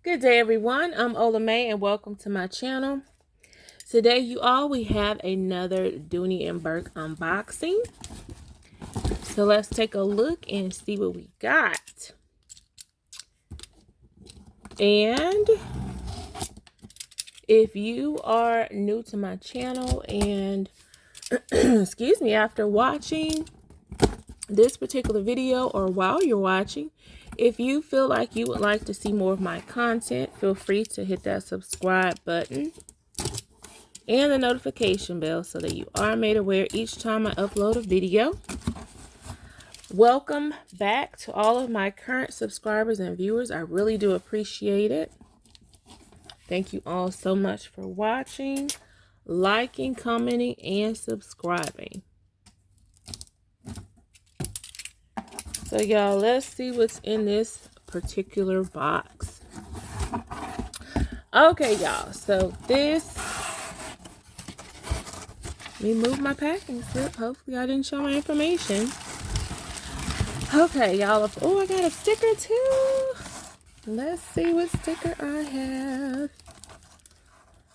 Good day, everyone. I'm OlaMaye, and welcome to my channel. Today, we have another Dooney and Bourke unboxing. So let's take a look and see what we got. And if you are new to my channel and excuse me, after watching this particular video or while you're watching, if you feel like you would like to see more of my content, feel free to hit that subscribe button and the notification bell so that you are made aware each time I upload a video. Welcome back to all of my current subscribers and viewers. I really do appreciate it. Thank you all so much for watching, liking, commenting, and subscribing. So y'all, let's see what's in this particular box. Okay, y'all, so this, let me move my packing slip. Hopefully I didn't show my information. Okay, y'all, oh, I got a sticker too. Let's see what sticker I have.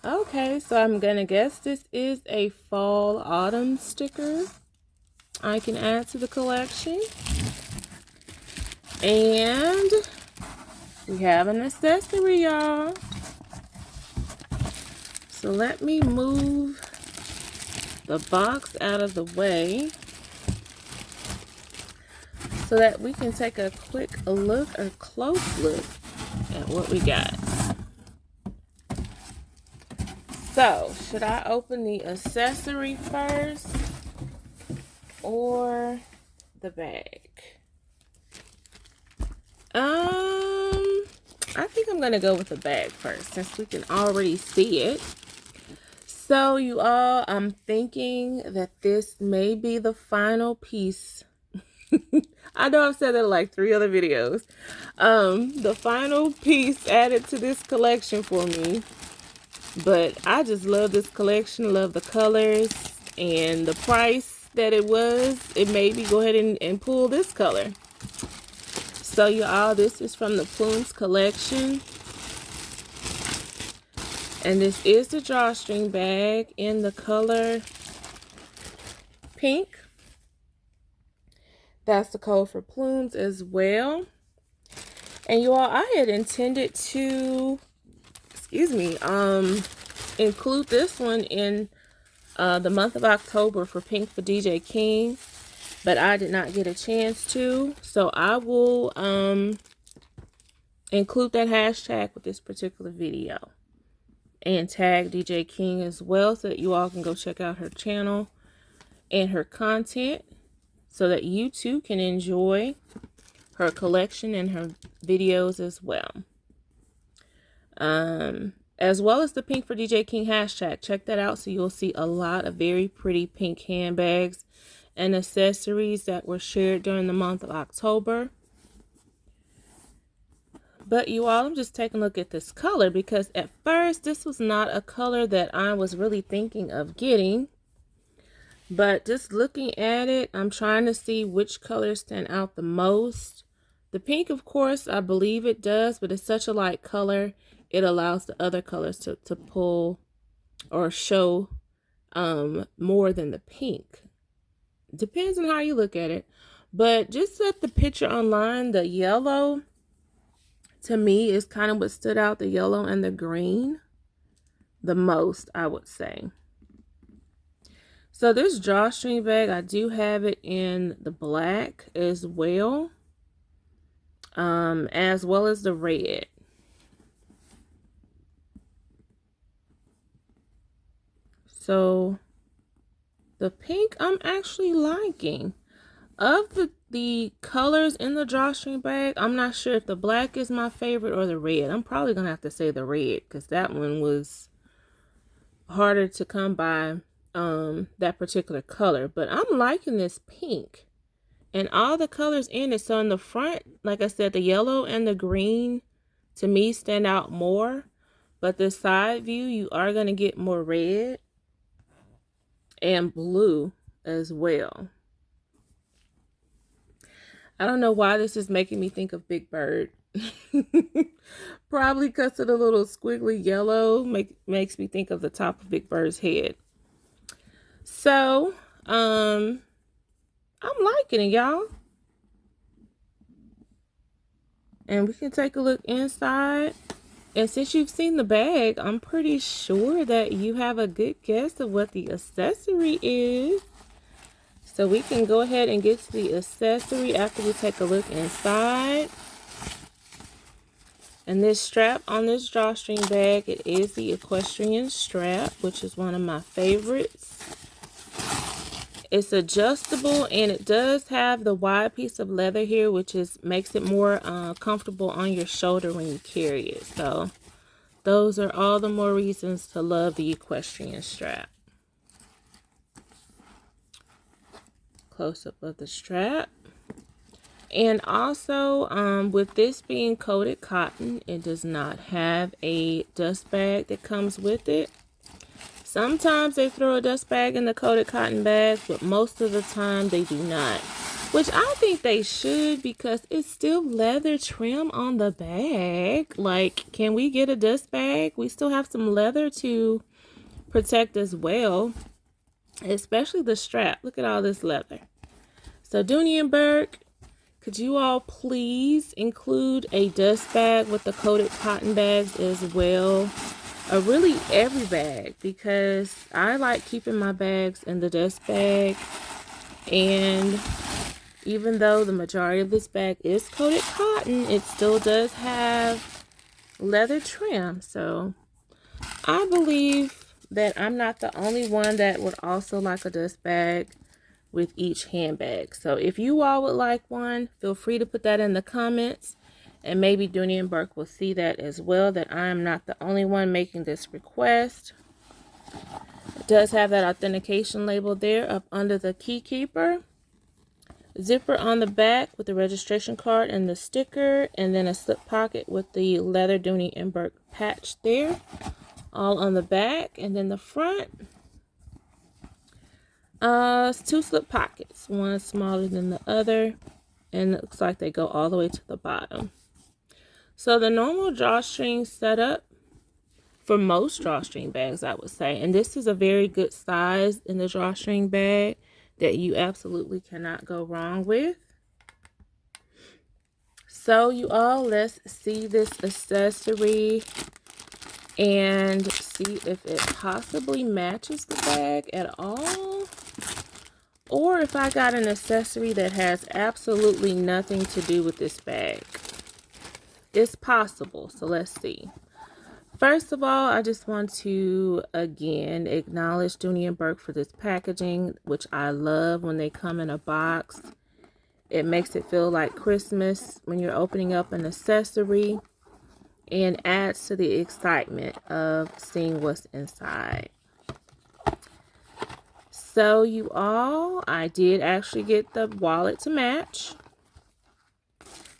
Okay, so I'm gonna guess this is a fall autumn sticker I can add to the collection. And we have an accessory, y'all. So let me move the box out of the way so that we can take a quick look or close look at what we got. So, should I open the accessory first or the bag? I think I'm gonna go with the bag first since we can already see it. So you all, I'm thinking that this may be the final piece. I know I've said that in like 3 other videos. The final piece added to this collection for me. But I just love this collection, love the colors, and the price that it was. It made me go ahead and pull this color. So you all, this is from the Plumes collection. And this is the drawstring bag in the color pink. That's the code for Plumes as well. And you all, I had intended to, include this one in the month of October for Pink for DJ King. But I did not get a chance to. So I will include that hashtag with this particular video. And tag DJ King as well so that you all can go check out her channel and her content so that you too can enjoy her collection and her videos as well. As well as the Pink for DJ King hashtag. Check that out so you'll see a lot of very pretty pink handbags and accessories that were shared during the month of October. But you all, I'm just taking a look at this color because at first this was not a color that I was really thinking of getting. But just looking at it, I'm trying to see which colors stand out the most. The pink, of course, I believe it does, but it's such a light color. It allows the other colors to pull or show more than the pink. Depends on how you look at it. But just at the picture online, the yellow, to me, is kind of what stood out, the yellow and the green, the most, I would say. So this drawstring bag, I do have it in the black as well as the red. So the pink I'm actually liking. Of the colors in the drawstring bag, I'm not sure if the black is my favorite or the red. I'm probably going to have to say the red because that one was harder to come by, that particular color. But I'm liking this pink and all the colors in it. So in the front, like I said, the yellow and the green to me stand out more. But the side view, you are going to get more red and blue as well. I don't know why this is making me think of Big Bird. Probably because of the little squiggly yellow makes me think of the top of Big Bird's head. So, I'm liking it, y'all. And we can take a look inside. And since you've seen the bag, I'm pretty sure that you have a good guess of what the accessory is. So we can go ahead and get to the accessory after we take a look inside. And this strap on this drawstring bag, it is the equestrian strap, which is one of my favorites. It's adjustable, and it does have the wide piece of leather here, which makes it more comfortable on your shoulder when you carry it. So those are all the more reasons to love the equestrian strap. Close up of the strap. And also, with this being coated cotton, it does not have a dust bag that comes with it. Sometimes they throw a dust bag in the coated cotton bags, but most of the time they do not. Which I think they should, because it's still leather trim on the bag. Like, can we get a dust bag? We still have some leather to protect as well. Especially the strap. Look at all this leather. So Dooney and Bourke, could you all please include a dust bag with the coated cotton bags as well? Or really every bag, because I like keeping my bags in the dust bag. And even though the majority of this bag is coated cotton, it still does have leather trim. So I believe that I'm not the only one that would also like a dust bag with each handbag. So if you all would like one, feel free to put that in the comments, and maybe Dooney and Bourke will see that as well, that I am not the only one making this request. It does have that authentication label there up under the key keeper. Zipper on the back with the registration card and the sticker, and then a slip pocket with the leather Dooney and Bourke patch there, all on the back. And then the front, two slip pockets, one smaller than the other, and it looks like they go all the way to the bottom. So the normal drawstring setup for most drawstring bags, I would say, and this is a very good size in the drawstring bag that you absolutely cannot go wrong with. So you all, let's see this accessory and see if it possibly matches the bag at all, or if I got an accessory that has absolutely nothing to do with this bag. It's possible, so let's see. First of all, I just want to again acknowledge Dooney and Bourke for this packaging, which I love when they come in a box. It makes it feel like Christmas when you're opening up an accessory, and adds to the excitement of seeing what's inside. So you all, I did actually get the wallet to match.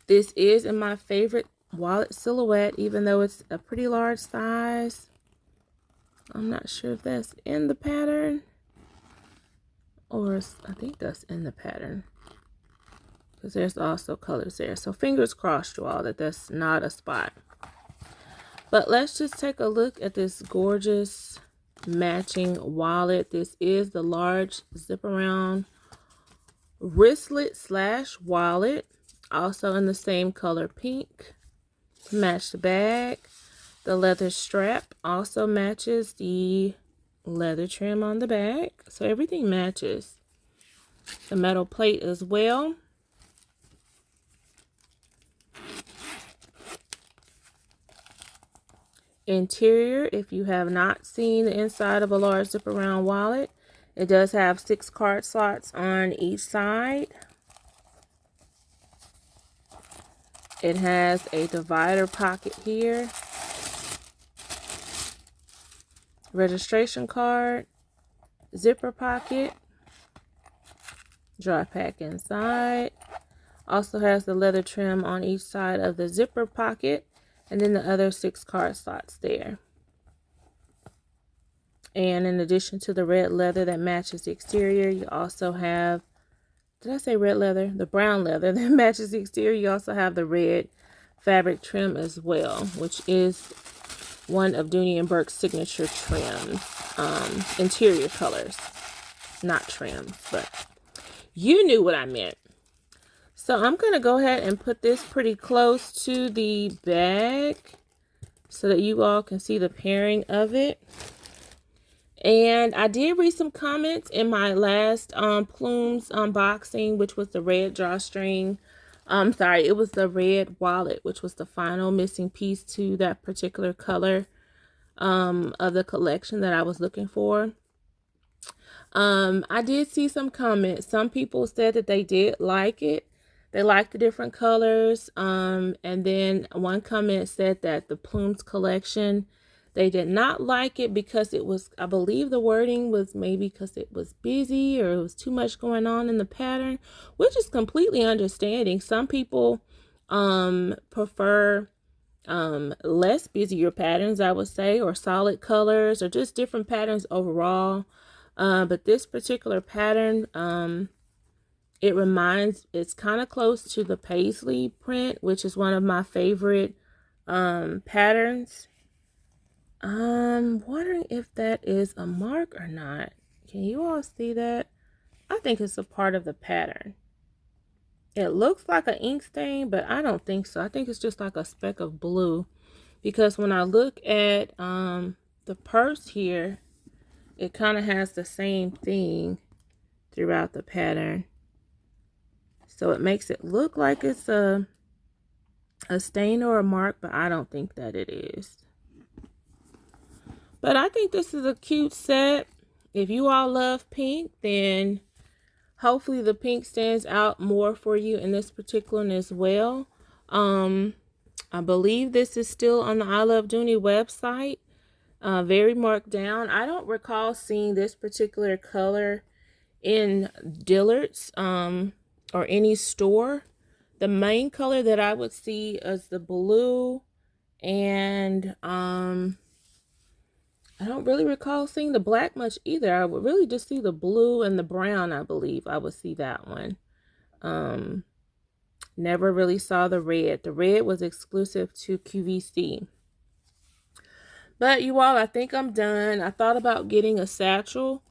This is in my favorite wallet silhouette, even though it's a pretty large size. I'm not sure if that's in the pattern, or I think that's in the pattern, because there's also colors there. So fingers crossed, you all, that that's not a spot. But let's just take a look at this gorgeous matching wallet. This is the large zip around wristlet / wallet, also in the same color pink. Match the bag. The leather strap also matches the leather trim on the back, so everything matches. The metal plate as well. Interior, if you have not seen the inside of a large zip around wallet, it does have 6 card slots on each side. It has a divider pocket here, registration card, zipper pocket, dry pack inside. Also has the leather trim on each side of the zipper pocket, and then the other 6 card slots there. And in addition to the red leather that matches the exterior, you also have, did I say red leather? The brown leather that matches the exterior. You also have the red fabric trim as well, which is one of Dooney and Bourke's signature trims, interior colors, not trims, but you knew what I meant. So I'm going to go ahead and put this pretty close to the bag so that you all can see the pairing of it. And I did read some comments in my last Plumes unboxing, which was the red drawstring. Sorry, it was the red wallet, which was the final missing piece to that particular color of the collection that I was looking for. I did see some comments. Some people said that they did like it. They liked the different colors. And then one comment said that the Plumes collection, they did not like it because it was, I believe the wording was maybe because it was busy or it was too much going on in the pattern, which is completely understanding. Some people prefer less busier patterns, I would say, or solid colors, or just different patterns overall. But this particular pattern, it's kind of close to the paisley print, which is one of my favorite patterns. I'm wondering if that is a mark or not. Can you all see that? I think it's a part of the pattern. It looks like an ink stain, but I don't think so. I think it's just like a speck of blue, because when I look at the purse here, it kind of has the same thing throughout the pattern. So it makes it look like it's a stain or a mark, but I don't think that it is. But I think this is a cute set. If you all love pink, then hopefully the pink stands out more for you in this particular one as well. I believe this is still on the I Love Dooney website. Very marked down. I don't recall seeing this particular color in Dillard's or any store. The main color that I would see is the blue, and I don't really recall seeing the black much either. I would really just see the blue and the brown. I believe I would see that one. Never really saw the red. The red was exclusive to QVC. But you all, I think I'm done. I thought about getting a satchel,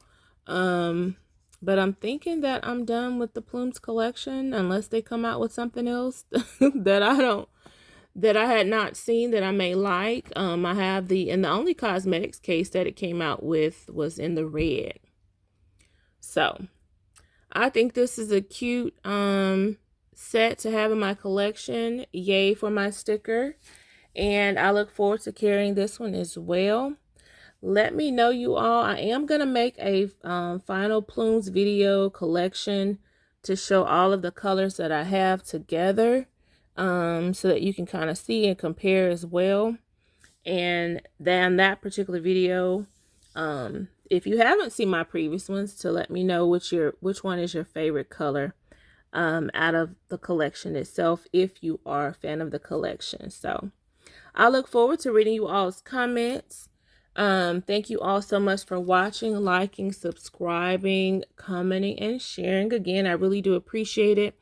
but I'm thinking that I'm done with the Plumes collection, unless they come out with something else that I had not seen that I may like. I have and the only cosmetics case that it came out with was in the red. So I think this is a cute set to have in my collection. Yay for my sticker. And I look forward to carrying this one as well. Let me know, you all. I am going to make a final Plumes video collection to show all of the colors that I have together, so that you can kind of see and compare as well. And then that particular video, if you haven't seen my previous ones, to let me know which one is your favorite color out of the collection itself, if you are a fan of the collection. So I look forward to reading you all's comments. Thank you all so much for watching, liking, subscribing, commenting, and sharing. Again, I really do appreciate it.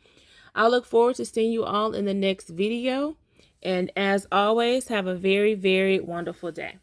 I look forward to seeing you all in the next video. And as always, have a very, very wonderful day.